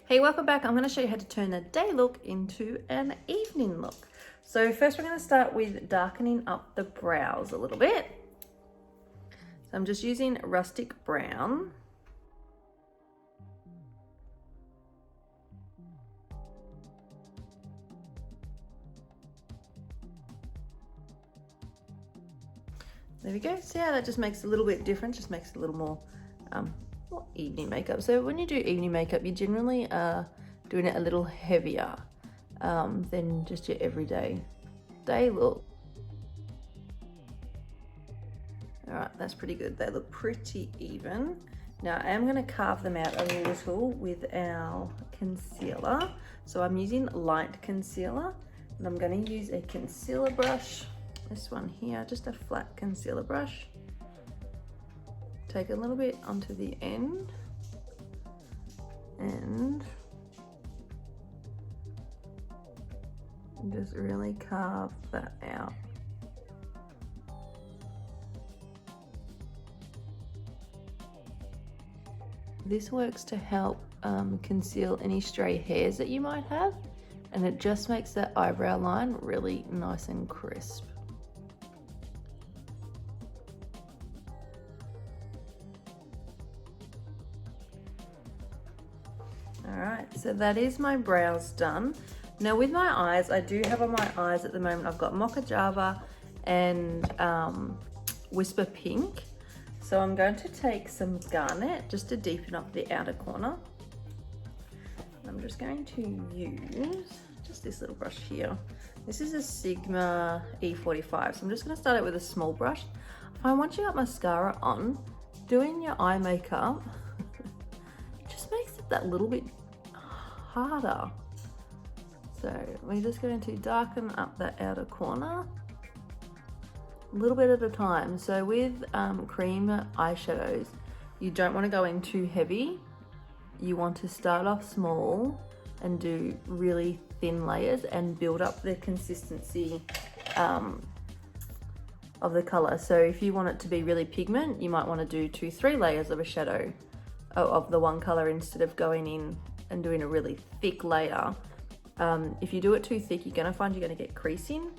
Hey, welcome back. I'm going to show you how to turn a day look into an evening look. So first we're going to start with darkening up the brows a little bit. So I'm just using rustic brown. There we go. See how that just makes a little bit different, just makes it a little more evening makeup. So when you do evening makeup, you generally are doing it a little heavier than just your everyday day look. All right, that's pretty good. They look pretty even. Now I am going to carve them out a little with our concealer. So I'm using light concealer and I'm going to use a concealer brush. This one here, just a flat concealer brush. Take a little bit onto the end and just really carve that out. This works to help conceal any stray hairs that you might have, and it just makes that eyebrow line really nice and crisp. Alright, so that is my brows done. Now with my eyes, I do have on my eyes at the moment, I've got Mocha Java and Whisper Pink. So I'm going to take some garnet just to deepen up the outer corner. I'm just going to use just this little brush here. This is a Sigma E45, so I'm just going to start it with a small brush. I find once you got mascara on, doing your eye makeup just makes it that little bit harder. So we're just going to darken up that outer corner a little bit at a time. So with cream eyeshadows, you don't want to go in too heavy. You want to start off small and do really thin layers and build up the consistency of the color. So if you want it to be really pigment, you might want to do 2-3 layers of a shadow of the one color instead of going in and doing a really thick layer. If you do it too thick, you're going to find you're going to get creasing.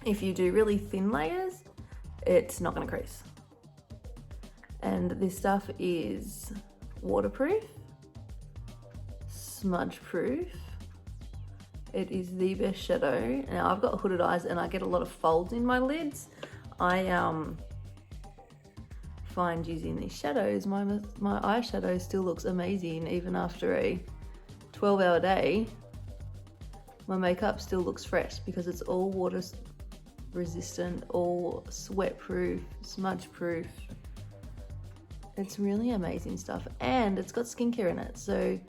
If you do really thin layers, it's not going to crease. And this stuff is waterproof, smudge proof. It is the best shadow. Now I've got hooded eyes and I get a lot of folds in my lids. I find using these shadows, my eyeshadow still looks amazing even after a 12-hour day. My makeup still looks fresh because it's all water resistant, all sweat proof, smudge proof. It's really amazing stuff, and it's got skincare in it. So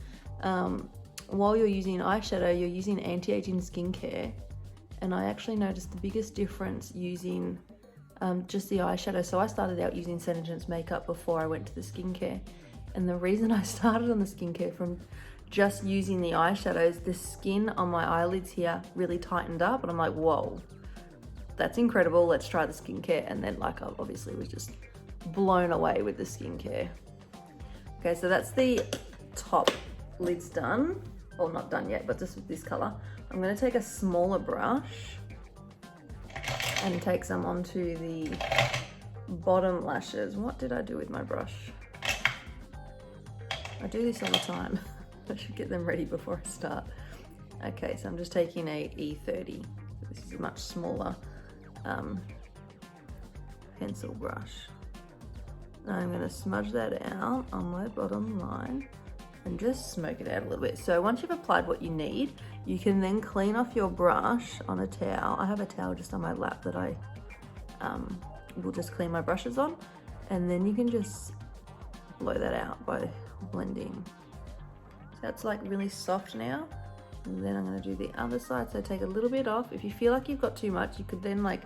while you're using eyeshadow, you're using anti-aging skincare, and I actually noticed the biggest difference using just the eyeshadow. So I started out using SeneGence makeup before I went to the skincare, and the reason I started on the skincare from just using the eyeshadows, the skin on my eyelids here really tightened up, and I'm like, whoa, that's incredible, let's try the skincare. And then like I obviously was just blown away with the skincare. Okay, so that's the top lids done. Well, not done yet, but just with this color. I'm going to take a smaller brush and take some onto the bottom lashes. What did I do with my brush? I do this all the time. I should get them ready before I start. Okay, so I'm just taking a E30. So this is a much smaller pencil brush. Now I'm going to smudge that out on my bottom line and just smoke it out a little bit. So once you've applied what you need, you can then clean off your brush on a towel. I have a towel just on my lap that I will just clean my brushes on, and then you can just blow that out by blending. So it's like really soft now. And then I'm going to do the other side. So take a little bit off. If you feel like you've got too much, you could then like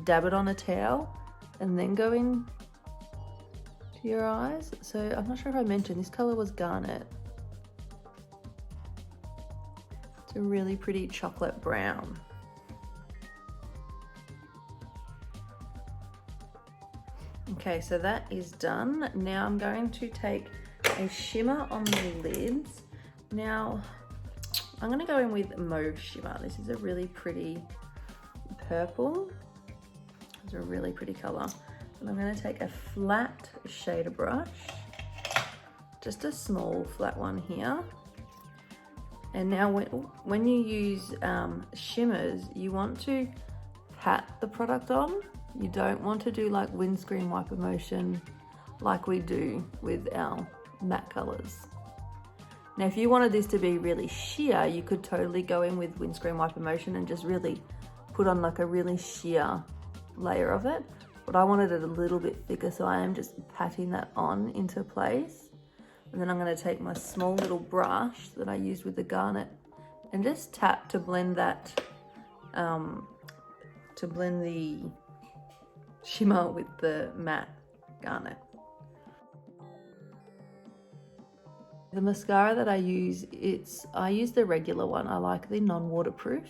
dab it on a towel and then go in to your eyes. So I'm not sure if I mentioned, this color was garnet. It's a really pretty chocolate brown. Okay, so that is done. Now I'm going to take a shimmer on the lids Now, I'm gonna go in with Mauve Shimmer. This is a really pretty purple. It's a really pretty color. And I'm gonna take a flat shader brush, just a small flat one here. And now when you use shimmers, you want to pat the product on. You don't want to do like windscreen wiper motion like we do with our matte colors. Now, if you wanted this to be really sheer, you could totally go in with windscreen wiper motion and just really put on like a really sheer layer of it. But I wanted it a little bit thicker, so I am just patting that on into place. And then I'm going to take my small little brush that I used with the garnet and just tap to blend that, to blend the shimmer with the matte garnet. The mascara that I use, I use the regular one. I like the non-waterproof.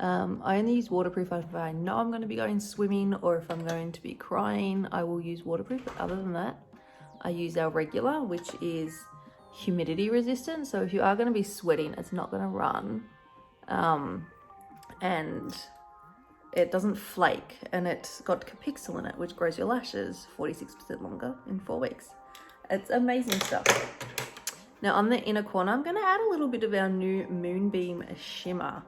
I only use waterproof if I know I'm going to be going swimming or if I'm going to be crying, I will use waterproof. But other than that, I use our regular, which is humidity resistant. So if you are going to be sweating, it's not going to run. And it doesn't flake, and it's got Capixyl in it, which grows your lashes 46% longer in 4 weeks. It's amazing stuff. Now on the inner corner, I'm going to add a little bit of our new Moonbeam Shimmer.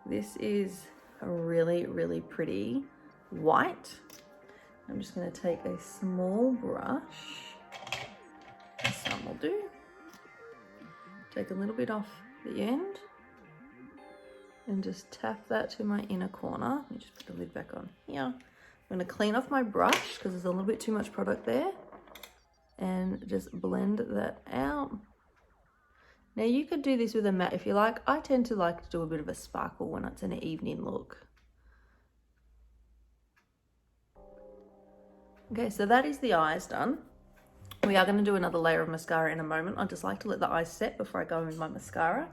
This is a really, really pretty white. I'm just going to take a small brush. This one will do. Take a little bit off the end and just tap that to my inner corner. Let me just put the lid back on here. I'm going to clean off my brush because there's a little bit too much product there and just blend that out. Now you could do this with a matte if you like. I tend to like to do a bit of a sparkle when it's an evening look. Okay, so that is the eyes done. We are going to do another layer of mascara in a moment. I just like to let the eyes set before I go in with my mascara.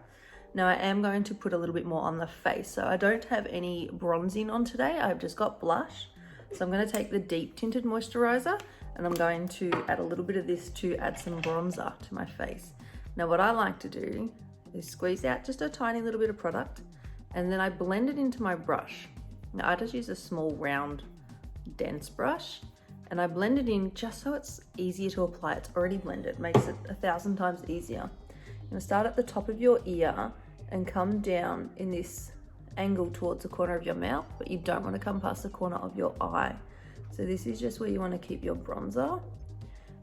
Now I am going to put a little bit more on the face. So I don't have any bronzing on today. I've just got blush. So I'm going to take the deep tinted moisturizer and I'm going to add a little bit of this to add some bronzer to my face. Now what I like to do is squeeze out just a tiny little bit of product and then I blend it into my brush. Now I just use a small round dense brush and I blend it in just so it's easier to apply. It's already blended, makes it 1,000 times easier. You're gonna start at the top of your ear and come down in this angle towards the corner of your mouth, but you don't want to come past the corner of your eye. So this is just where you want to keep your bronzer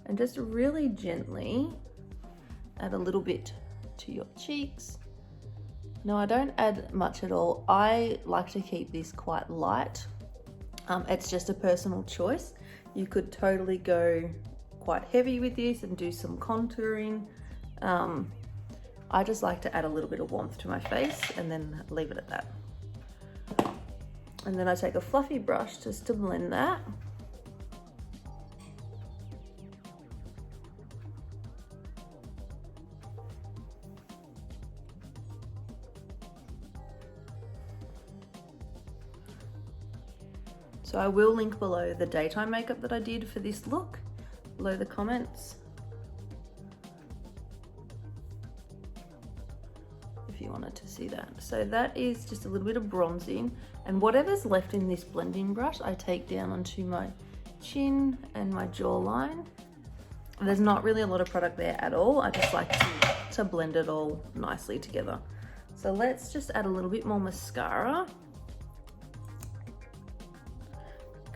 and just really gently add a little bit to your cheeks. No, I don't add much at all. I like to keep this quite light. It's just a personal choice. You could totally go quite heavy with this and do some contouring. I just like to add a little bit of warmth to my face and then leave it at that. And then I take a fluffy brush just to blend that. So I will link below the daytime makeup that I did for this look, below the comments, if you wanted to see that. So that is just a little bit of bronzing, and whatever's left in this blending brush, I take down onto my chin and my jawline. There's not really a lot of product there at all. I just like to blend it all nicely together. So let's just add a little bit more mascara.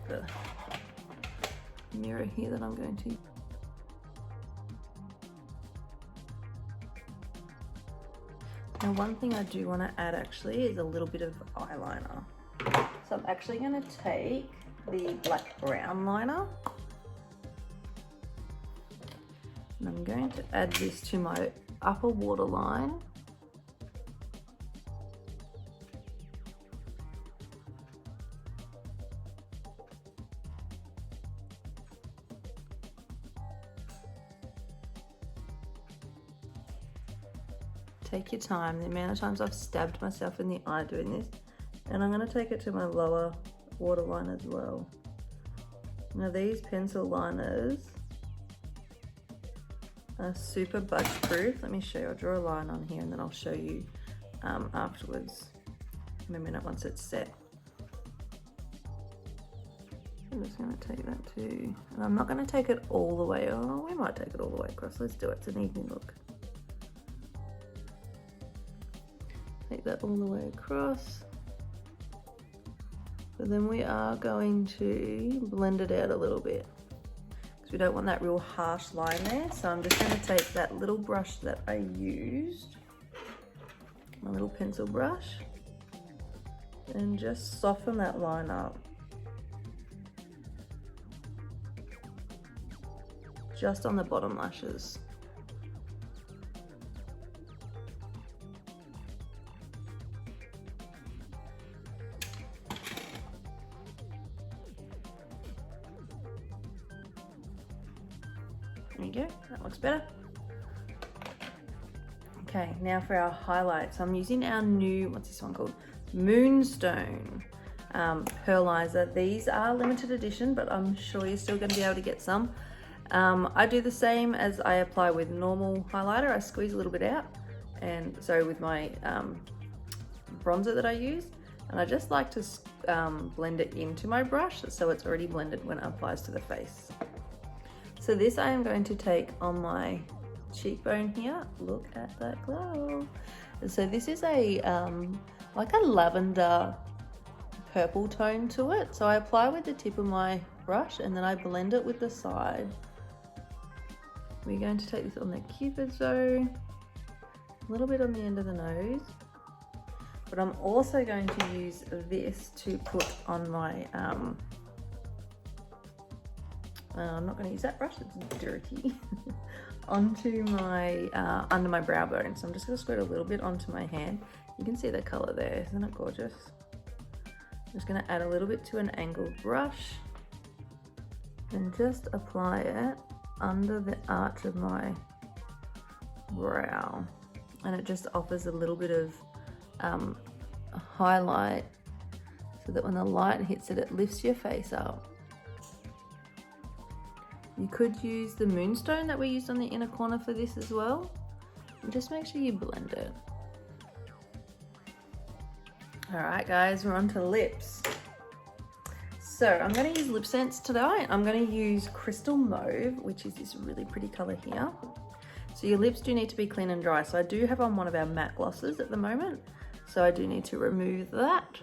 The mirror here that I'm going to. Now one thing I do want to add actually is a little bit of eyeliner. So I'm actually going to take the black brown liner and I'm going to add this to my upper waterline. Take your time. The amount of times I've stabbed myself in the eye doing this. And I'm going to take it to my lower waterline as well. Now these pencil liners super budge proof. Let me show you. I'll draw a line on here and then I'll show you afterwards in a minute once it's set. I'm just going to take that too. And I'm not going to take it all the way. Oh, we might take it all the way across. Let's do it. It's an evening look. Take that all the way across. But then we are going to blend it out a little bit because we don't want that real harsh line there. So I'm just going to take that little brush that I used, my little pencil brush, and just soften that line up. Just on the bottom lashes. There you go, that looks better. Okay, now for our highlights. I'm using our new, what's this one called? Moonstone Pearlizer. These are limited edition, but I'm sure you're still gonna be able to get some. I do the same as I apply with normal highlighter. I squeeze a little bit out, and so with my bronzer that I use, and I just like to blend it into my brush so it's already blended when it applies to the face. So this I am going to take on my cheekbone here. Look at that glow. And so this is a like a lavender purple tone to it. So I apply with the tip of my brush and then I blend it with the side. We're going to take this on the cupid's bow, a little bit on the end of the nose, but I'm also going to use this to put on my, I'm not going to use that brush, it's dirty, onto my, under my brow bone. So I'm just going to squirt a little bit onto my hand. You can see the color there, isn't it gorgeous? I'm just going to add a little bit to an angled brush and just apply it under the arch of my brow, and it just offers a little bit of a highlight so that when the light hits it, it lifts your face up. You could use the moonstone that we used on the inner corner for this as well, and just make sure you blend it. All right guys, we're on to lips. So I'm going to use lip scents today. I'm going to use Crystal Mauve, which is this really pretty color here. So your lips do need to be clean and dry. So I do have on one of our matte glosses at the moment, so I do need to remove that.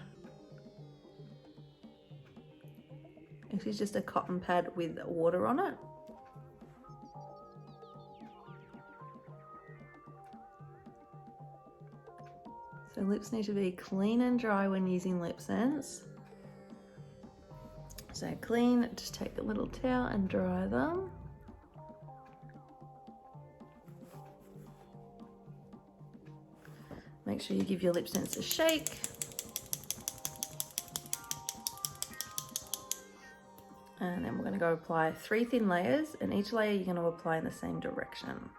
This is just a cotton pad with water on it. So lips need to be clean and dry when using lip scents. So clean, just take a little towel and dry them. Make sure you give your lip scents a shake. And then we're going to go apply 3 thin layers, and each layer you're going to apply in the same direction.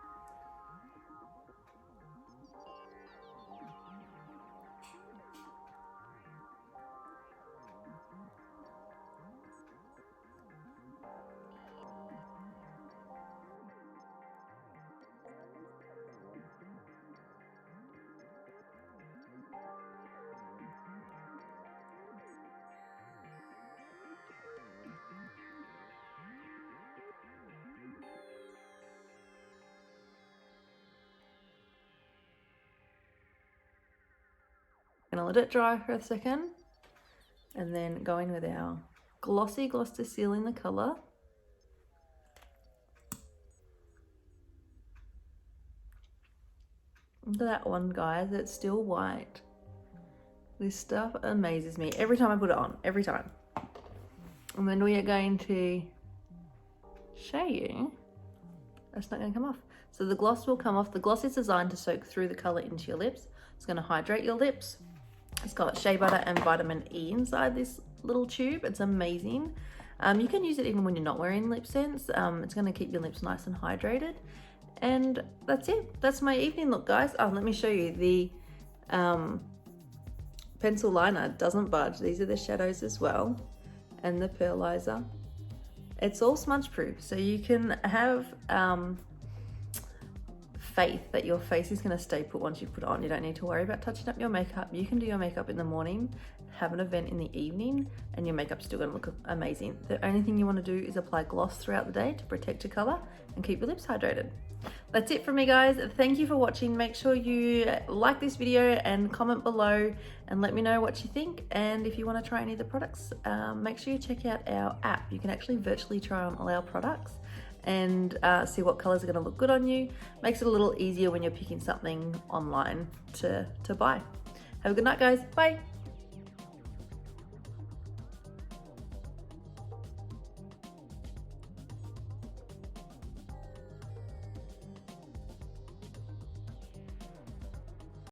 Gonna let it dry for a second and then go in with our glossy gloss to seal in the color. Look at that one, guys, it's still white. This stuff amazes me every time I put it on, every time. And then we are going to show you, that's not gonna come off. So the gloss will come off. The gloss is designed to soak through the color into your lips. It's gonna hydrate your lips. It's got shea butter and vitamin E inside this little tube. It's amazing. You can use it even when you're not wearing lip scents. It's going to keep your lips nice and hydrated. And that's it. That's my evening look, guys. Oh, let me show you. The pencil liner doesn't budge. These are the shadows as well. And the pearlizer. It's all smudge proof. So you can have faith that your face is going to stay put once you put it on. You don't need to worry about touching up your makeup. You can do your makeup in the morning, have an event in the evening, and your makeup's still going to look amazing. The only thing you want to do is apply gloss throughout the day to protect your color and keep your lips hydrated. That's it from me, guys. Thank you for watching. Make sure you like this video and comment below and let me know what you think. And if you want to try any of the products, make sure you check out our app. You can actually virtually try on all our products and see what colors are going to look good on you. Makes it a little easier when you're picking something online to buy. Have a good night, guys. Bye.